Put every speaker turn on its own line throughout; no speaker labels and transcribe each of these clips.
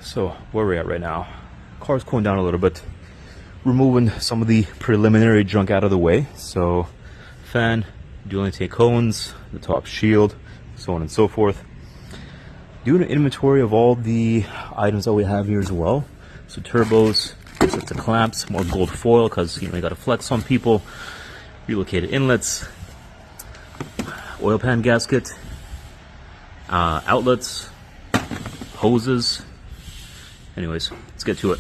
So where are we at right now? Car's cooling down a little bit. Removing some of the preliminary junk out of the way. So fan, dual intake cones, the top shield, so on and so forth. Doing an inventory of all the items that we have here as well. So turbos, sets of clamps, more gold foil because you got to flex on people. Relocated inlets, oil pan gasket, outlets, hoses. Anyways, let's get to it.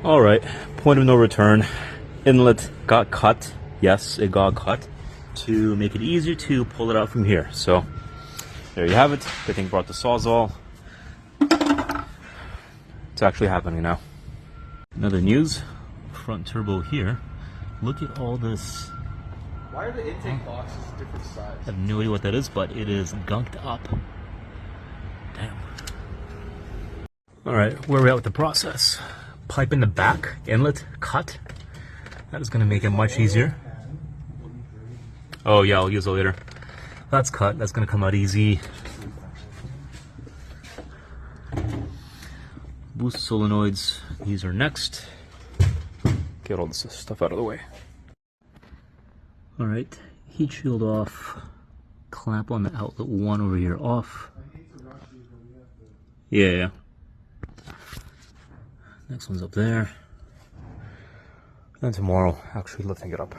Alright, point of no return. Inlet got cut. Yes, it got cut to make it easier to pull it out from here. So there you have it. Good thing brought the Sawzall. It's actually happening now. Another news, front turbo here. Look at all this.
Why are the intake boxes different size?
I have no idea what that is, but it is gunked up. Damn. Alright, where are we at with the process? Pipe in the back, inlet, cut. That is going to make it much easier. Oh yeah, I'll use it later. That's cut, that's going to come out easy. Boost solenoids, these are next. Get all this stuff out of the way. Alright, heat shield off. Clamp on the outlet 1 over here off. Yeah. Next one's up there. And tomorrow, actually lifting it up.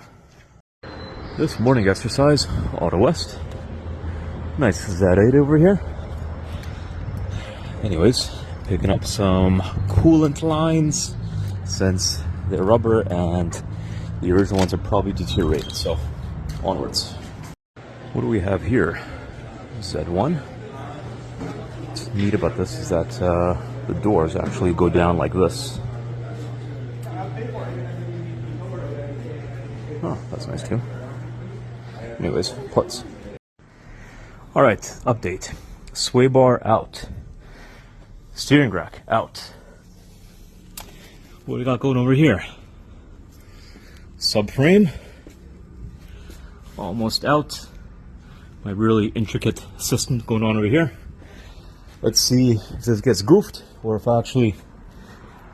This morning exercise, Auto West. Nice Z8 over here. Anyways, picking up some coolant lines since they're rubber and the original ones are probably deteriorated. So, onwards. What do we have here? Z1. What's neat about this is that the doors actually go down like this. Oh, that's nice too. Anyways, parts. Alright, update. Sway bar out. Steering rack out. What do we got going over here? Subframe. Almost out. My really intricate system going on over here. Let's see if this gets goofed or if I actually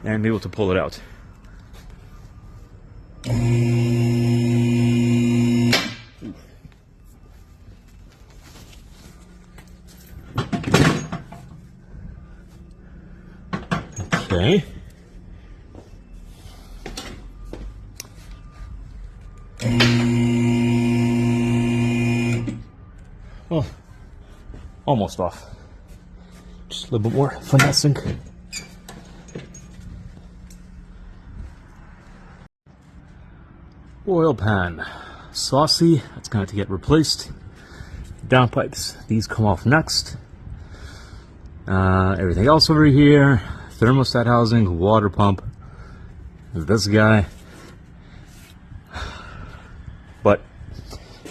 am able to pull it out. Okay. Well, almost off. Just a little bit more finessing. Oil pan. Saucy, that's going to have to get replaced. Downpipes, these come off next. Everything else over here. Thermostat housing, water pump. This guy. But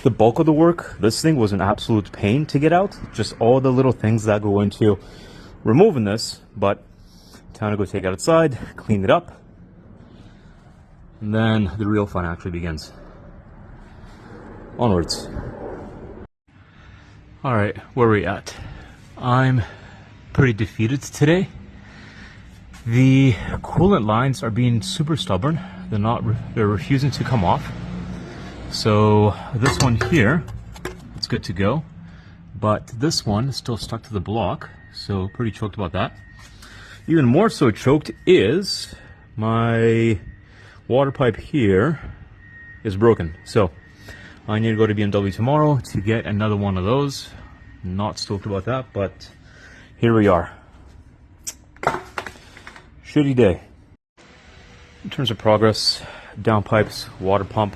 the bulk of the work, this thing was an absolute pain to get out. Just all the little things that go into removing this, but time to go take it outside, clean it up, and then the real fun actually begins. Onwards. Alright, where are we at? I'm pretty defeated today. The coolant lines are being super stubborn. They're refusing to come off. So this one here, it's good to go. But this one is still stuck to the block. So pretty choked about that. Even more so choked is my water pipe here is broken. So I need to go to BMW tomorrow to get another one of those. Not stoked about that, but here we are. Shitty day. In terms of progress, downpipes, water pump,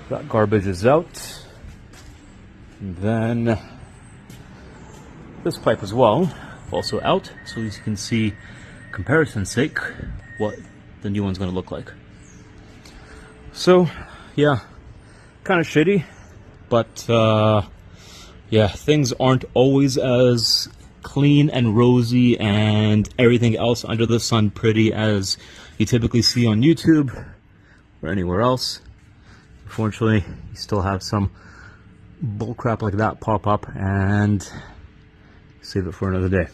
that garbage is out. And then this pipe as well, also out, so at least you can see, comparison's sake, what the new one's going to look like. So, yeah, kind of shitty, but yeah, things aren't always as clean and rosy and everything else under the sun pretty as you typically see on YouTube or anywhere else. Unfortunately, you still have some bullcrap like that pop up, and save it for another day.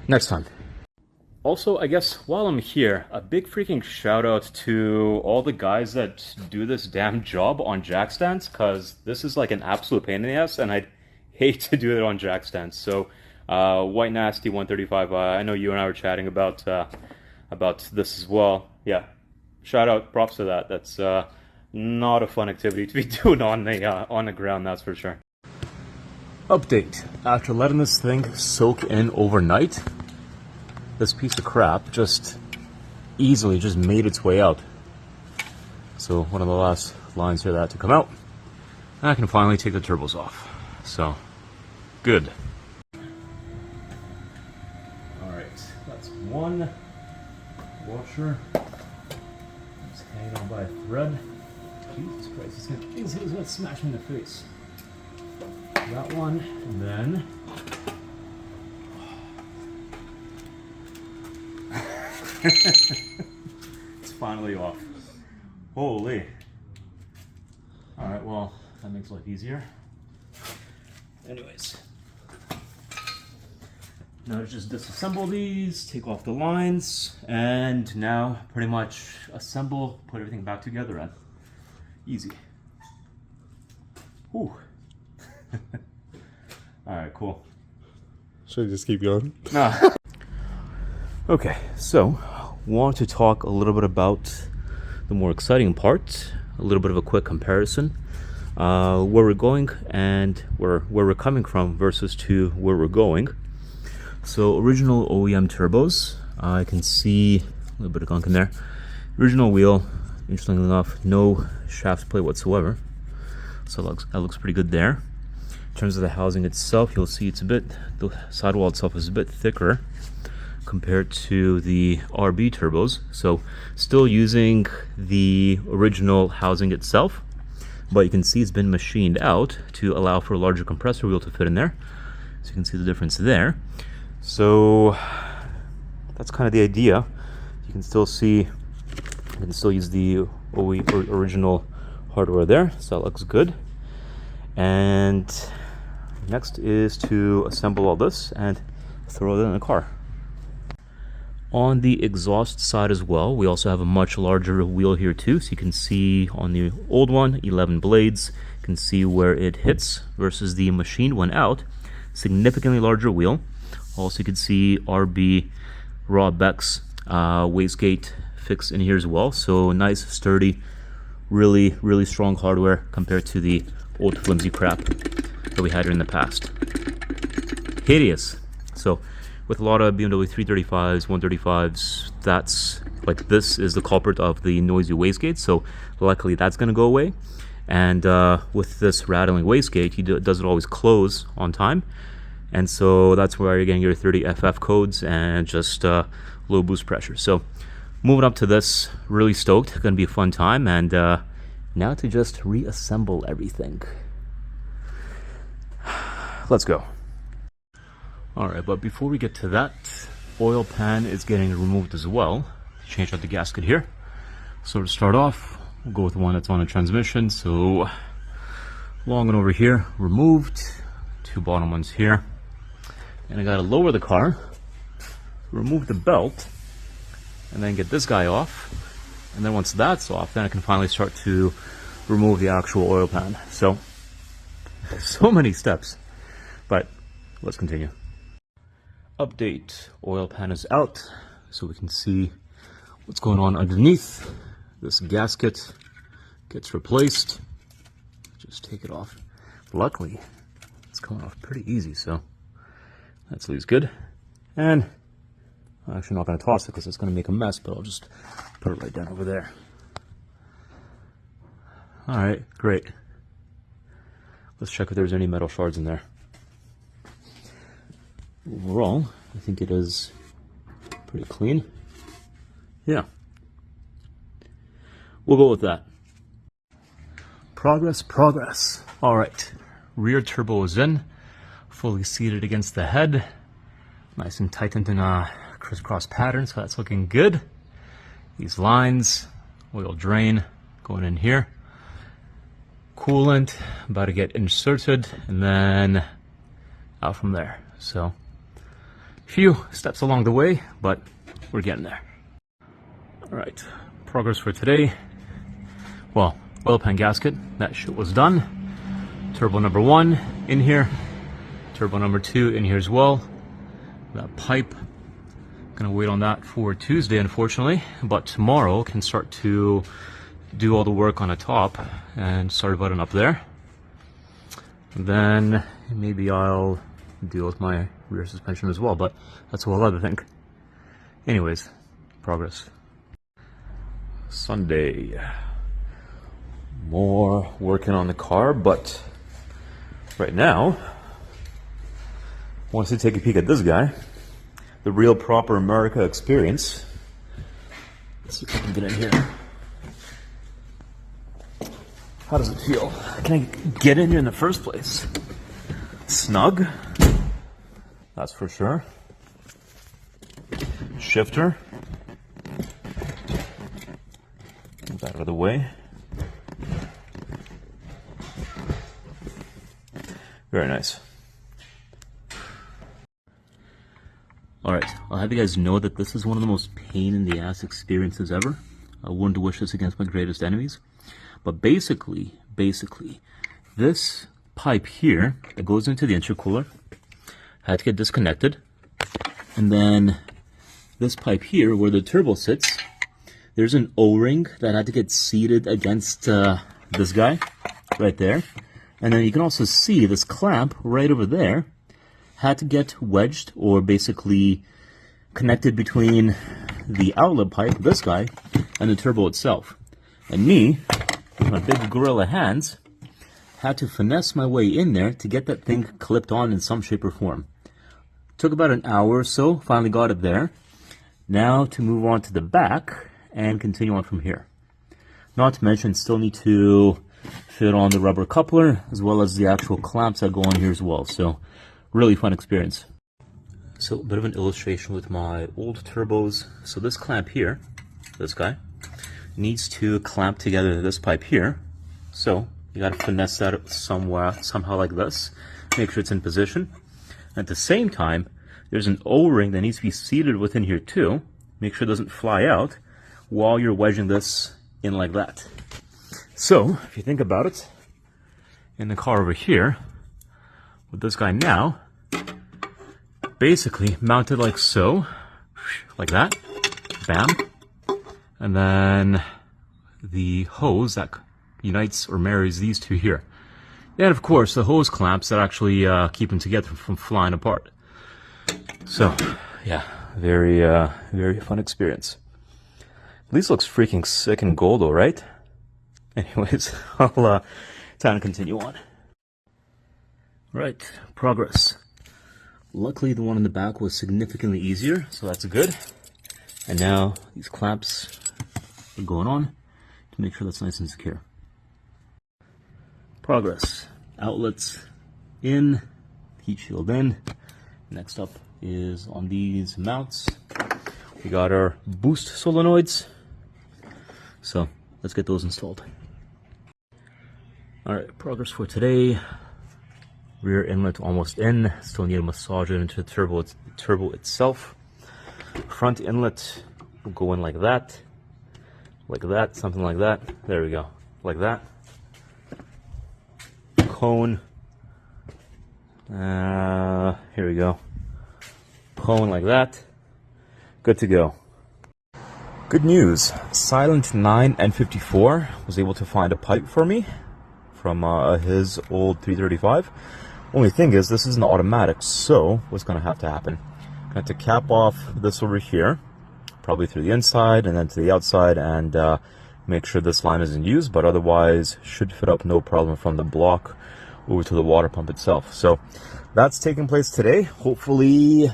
next time. Also, I guess while I'm here, a big freaking shout out to all the guys that do this damn job on jack stands, because this is like an absolute pain in the ass, and I'd hate to do it on jack stands. So, White Nasty 135, I know you and I were chatting about this as well. Yeah, shout out, props to that. That's not a fun activity to be doing on the ground, that's for sure. Update: after letting this thing soak in overnight, this piece of crap just easily just made its way out. So one of the last lines here that had to come out, and I can finally take the turbos off. So good. All right, that's one washer. It's hanging on by a thread. Jesus Christ, it's gonna smash me in the face. That one, and then it's finally off. Holy. Alright, well, that makes life easier. Anyways. Now just disassemble these, take off the lines, and now pretty much assemble, put everything back together and easy. Whew. Alright, cool.
Should I just keep going?
Nah. Okay, so want to talk a little bit about the more exciting part, a little bit of a quick comparison, where we're going and where we're coming from versus to where we're going. So original OEM turbos, I can see a little bit of gunk in there. Original wheel, interestingly enough, no shaft plate whatsoever, so that looks pretty good there. In terms of the housing itself, you'll see the sidewall itself is a bit thicker compared to the RB turbos. So still using the original housing itself, but you can see it's been machined out to allow for a larger compressor wheel to fit in there. So you can see the difference there. So that's kind of the idea. You can still use the original hardware there, so that looks good. And next is to assemble all this and throw it in the car. On the exhaust side as well, we also have a much larger wheel here too. So you can see on the old one, 11 blades, you can see where it hits versus the machined one out. Significantly larger wheel. Also you can see RB raw Bex wastegate fixed in here as well. So nice, sturdy, really, really strong hardware compared to the old flimsy crap that we had here in the past. Hideous. So with a lot of BMW 335s, 135s, that's like, this is the culprit of the noisy wastegate, so luckily that's going to go away. And with this rattling wastegate, it doesn't always close on time, and so that's where you're getting your 30 FF codes and just low boost pressure. So moving up to this, really stoked, going to be a fun time. And now to just reassemble everything. Let's go. Alright, but before we get to that, oil pan is getting removed as well. Change out the gasket here. So to start off, we'll go with the one that's on a transmission. So long one over here, removed. Two bottom ones here. And I gotta lower the car, remove the belt, and then get this guy off. And then once that's off, then I can finally start to remove the actual oil pan. So many steps, but let's continue. Update: oil pan is out, so we can see what's going on underneath. This gasket gets replaced. Just take it off. Luckily, it's coming off pretty easy, so that's at least good. And I'm actually not going to toss it because it's going to make a mess, but I'll just put it right down over there. Alright, great. Let's check if there's any metal shards in there. Overall, I think it is pretty clean. Yeah. We'll go with that. Progress, progress. Alright, rear turbo is in, fully seated against the head. Nice and tightened in a crisscross pattern, so that's looking good. These lines, oil drain going in here. Coolant about to get inserted and then out from there. So Few steps along the way, but we're getting there. All right, progress for today. Well, oil pan gasket, that shit was done. Turbo number 1 in here. Turbo number 2 in here as well. That pipe, gonna wait on that for Tuesday, unfortunately, but tomorrow can start to do all the work on the top and start button up there. And then maybe I'll deal with my rear suspension as well, but that's a whole other thing. Anyways, progress. Sunday. More working on the car, but right now I want to take a peek at this guy. The real proper America experience. Let's see if I can get in here. How does it feel? Can I get in here in the first place? Snug, that's for sure. Shifter. Get that out of the way. Very nice. Alright, I'll have you guys know that this is one of the most pain in the ass experiences ever. I wouldn't wish this against my greatest enemies. But basically, this pipe here that goes into the intercooler had to get disconnected. And then this pipe here where the turbo sits, there's an O-ring that had to get seated against this guy right there. And then you can also see this clamp right over there had to get wedged or basically connected between the outlet pipe, this guy, and the turbo itself. And me, with my big gorilla hands, had to finesse my way in there to get that thing clipped on in some shape or form. Took about an hour or so, finally got it there. Now to move on to the back and continue on from here. Not to mention, still need to fit on the rubber coupler as well as the actual clamps that go on here as well. So really fun experience. So a bit of an illustration with my old turbos. So this clamp here, this guy, needs to clamp together this pipe here. So you got to finesse that somehow like this. Make sure it's in position. At the same time, there's an O-ring that needs to be seated within here too. Make sure it doesn't fly out while you're wedging this in like that. So if you think about it, in the car over here, with this guy now, basically mounted like so, like that, bam, and then the hose that unites or marries these two here. And of course the hose clamps that actually keep them together from flying apart. So yeah, very fun experience. At least looks freaking sick in gold though, right? Anyways, I'll time to continue on. Right, progress. Luckily the one in the back was significantly easier, so that's good. And now these clamps are going on to make sure that's nice and secure. Progress. Outlets in, heat shield in. Next up is on these mounts. We got our boost solenoids. So let's get those installed. Alright, progress for today. Rear inlet almost in. Still need to massage it into the turbo itself. Front inlet will go in like that, something like that. There we go, like that. Cone. Here we go. Cone like that. Good to go. Good news. Silent 9 N54 was able to find a pipe for me from his old 335. Only thing is, this isn't automatic, so what's going to happen? I'm going to have to cap off this over here, probably through the inside and then to the outside, and make sure this line isn't used, but otherwise should fit up no problem from the block over to the water pump itself. So that's taking place today. Hopefully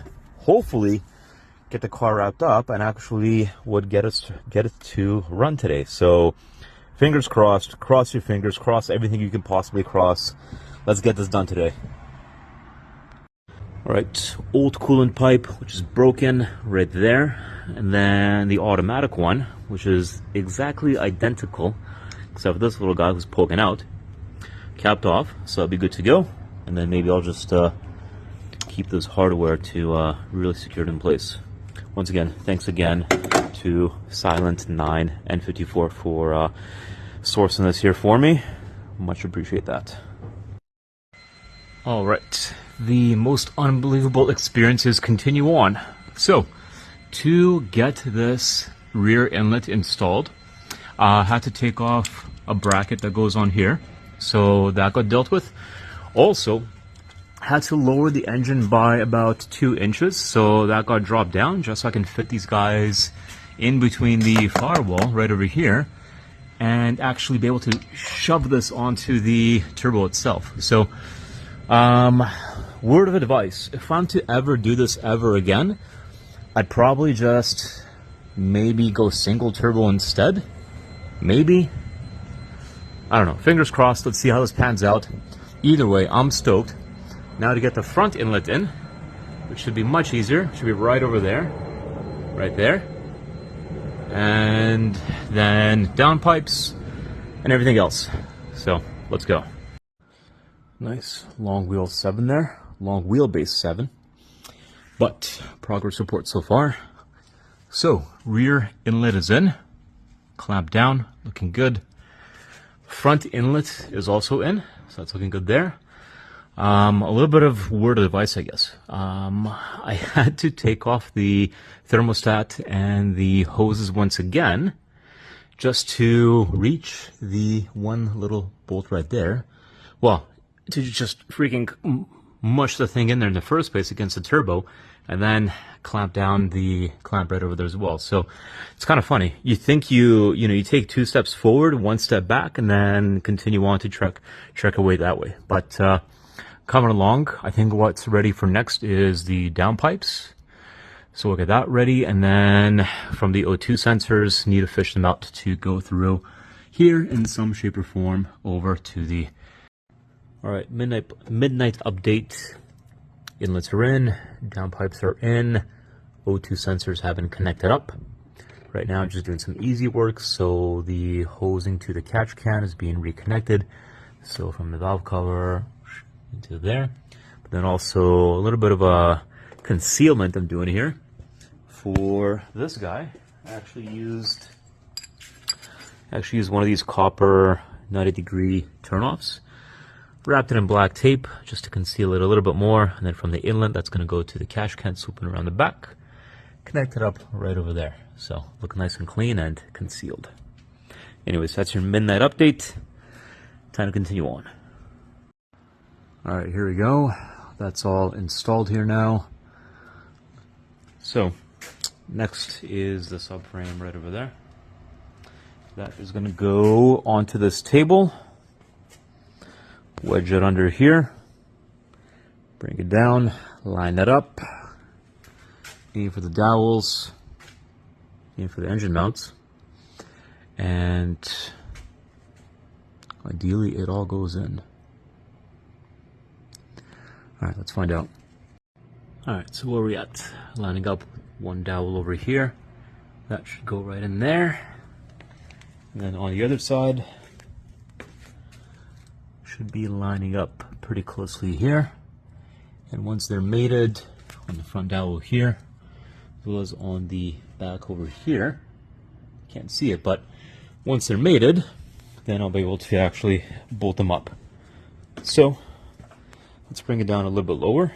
get the car wrapped up and actually would get it to run today. So fingers crossed, cross your fingers, cross everything you can possibly cross. Let's get this done today. Alright, old coolant pipe, which is broken right there, and then the automatic one, which is exactly identical, except for this little guy who's poking out, capped off, so it'll be good to go. And then maybe I'll just keep this hardware to really secure it in place. Once again, thanks again to Silent9 N54 for sourcing this here for me. Much appreciate that. Alright, the most unbelievable experiences continue on. So, to get this rear inlet installed, I had to take off a bracket that goes on here, so that got dealt with. Also, had to lower the engine by about 2 inches, so that got dropped down just so I can fit these guys in between the firewall right over here and actually be able to shove this onto the turbo itself. So, word of advice, if I'm to ever do this ever again, I'd probably just maybe go single turbo instead. Maybe. I don't know. Fingers crossed. Let's see how this pans out. Either way, I'm stoked. Now to get the front inlet in, which should be much easier. Should be right over there. Right there. And then downpipes and everything else. So, let's go. Nice long wheel 7 there. Long wheelbase 7. But, progress report so far. So, rear inlet is in. Clamp down. Looking good. Front inlet is also in. So that's looking good there. A little bit of word of advice, I guess. I had to take off the thermostat and the hoses once again just to reach the one little bolt right there. Well, to just freaking mush the thing in there in the first place against the turbo and then clamp down the clamp right over there as well. So it's kind of funny. You think you take 2 steps forward, 1 step back, and then continue on to trek away that way. But coming along, I think what's ready for next is the downpipes. So we'll get that ready, and then from the O2 sensors, need to fish them out to go through here in some shape or form over to the... Alright, midnight update. Inlets are in, downpipes are in, O2 sensors have been connected up. Right now, just doing some easy work, so the hosing to the catch can is being reconnected. So from the valve cover into there. But then also a little bit of a concealment I'm doing here for this guy. I actually used one of these copper 90-degree turnoffs. Wrapped it in black tape just to conceal it a little bit more, and then from the inlet that's going to go to the cash can swooping around the back, connected up right over there. So look nice and clean and concealed. Anyways, that's your midnight update. Time to continue on. Alright, here we go. That's all installed here now. So next is the subframe right over there. That is going to go onto this table. Wedge it under here, bring it down, line that up, aim for the dowels, aim for the engine mounts, and ideally it all goes in. Alright, let's find out. Alright, so where are we at? Lining up one dowel over here, that should go right in there, and then on the other side, should be lining up pretty closely here, and once they're mated on the front dowel here as well as on the back over here, can't see it, but once they're mated, then I'll be able to actually bolt them up. So let's bring it down a little bit lower.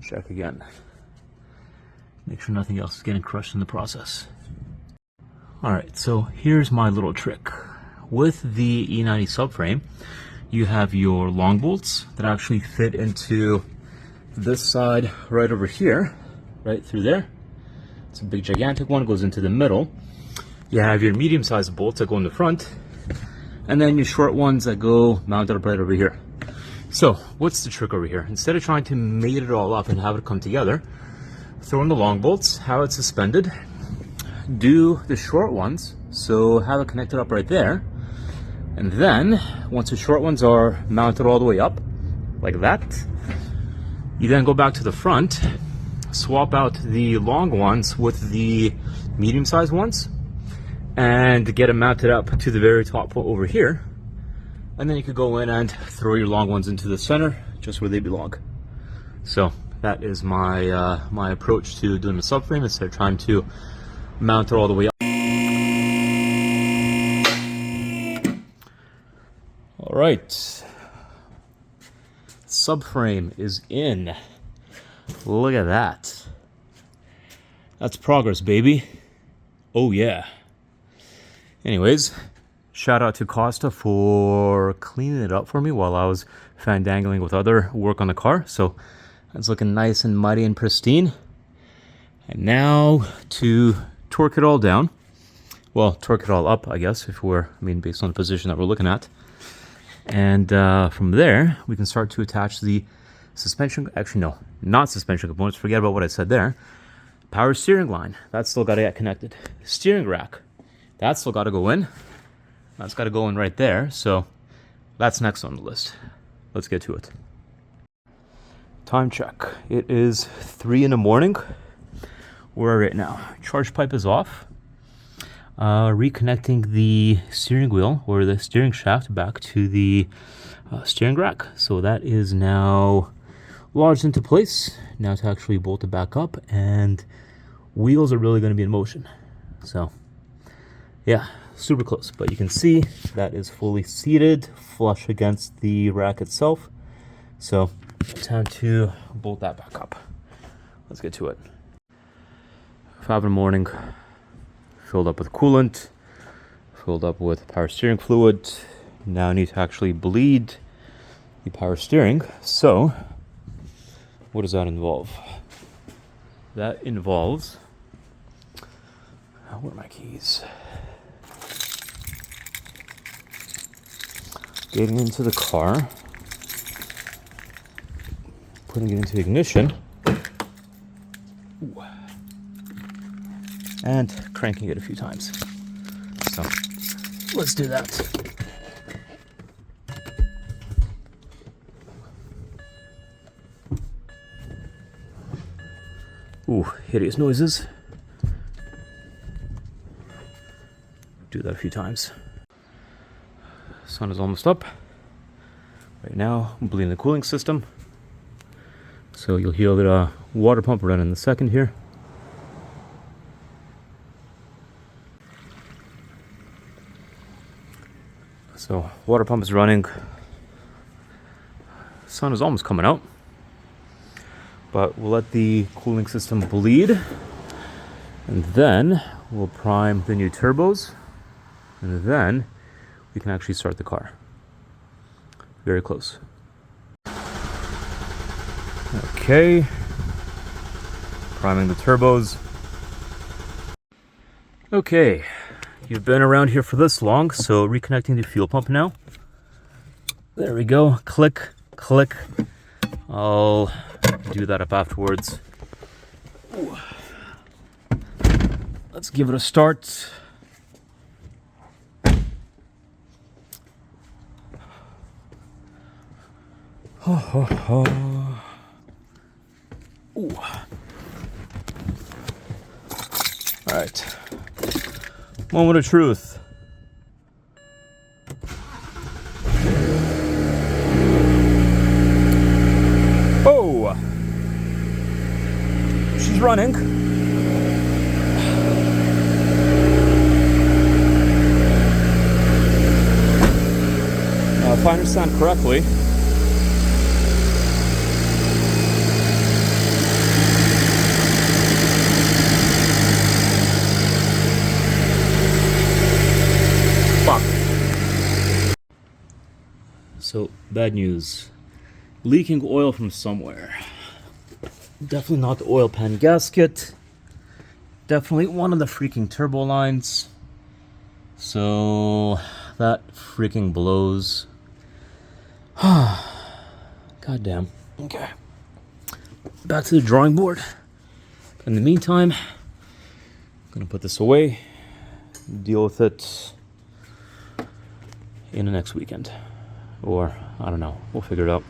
Check again, make sure nothing else is getting crushed in the process. Alright, so here's my little trick. With the E90 subframe, you have your long bolts that actually fit into this side right over here, right through there. It's a big gigantic one, goes into the middle. You have your medium-sized bolts that go in the front, and then your short ones that go mounted up right over here. So, what's the trick over here? Instead of trying to mate it all up and have it come together, throw in the long bolts, have it suspended, do the short ones, so have it connected up right there, and then once the short ones are mounted all the way up like that, you then go back to the front, swap out the long ones with the medium-sized ones, and get them mounted up to the very top over here, And then you could go in and throw your long ones into the center, just where they belong. So that is my my approach to doing the subframe instead of trying to mount it all the way up. All right, subframe is in. Look at that. That's progress, baby. Oh yeah. Anyways, shout out to Costa for cleaning it up for me while I was fandangling with other work on the car. So it's looking nice and muddy and pristine. And now to torque it all down. Well, torque it all up, I guess, based on the position that we're looking at. And from there, we can start to attach the suspension, actually no, not suspension components, forget about what I said there. Power steering line, that's still got to get connected. Steering rack, that's still got to go in. That's got to go in right there, so that's next on the list. Let's get to it. Time check, it is 3 in the morning. Where are we right now? Charge pipe is off. Reconnecting the steering wheel or the steering shaft back to the steering rack. So that is now lodged into place. Now to actually bolt it back up, and wheels are really going to be in motion. So yeah, super close, but you can see that is fully seated flush against the rack itself. So time to bolt that back up. Let's get to it. 5 in the morning, filled up with coolant, filled up with power steering fluid. Now I need to actually bleed the power steering. So what does that involve? That involves, where are my keys? Getting into the car, putting it into ignition, and cranking it a few times. So let's do that. Ooh, hideous noises. Do that a few times. Sun is almost up. Right now, I'm bleeding the cooling system. So you'll hear the water pump run in a second here. So water pump is running. Sun is almost coming out. But we'll let the cooling system bleed, and then we'll prime the new turbos, and then we can actually start the car. Very close. Okay, priming the turbos. Okay, you've been around here for this long, so reconnecting the fuel pump now. There we go, click, click. I'll do that up afterwards. Ooh. Let's give it a start. Ho, ho, ho. Ooh. All right. Moment of truth. Oh! She's running. Now, if I understand correctly, so, bad news. Leaking oil from somewhere. Definitely not the oil pan gasket. Definitely one of the freaking turbo lines. So, that freaking blows. God damn. Okay. Back to the drawing board. In the meantime, I'm gonna put this away. Deal with it in the next weekend. Or, I don't know, we'll figure it out.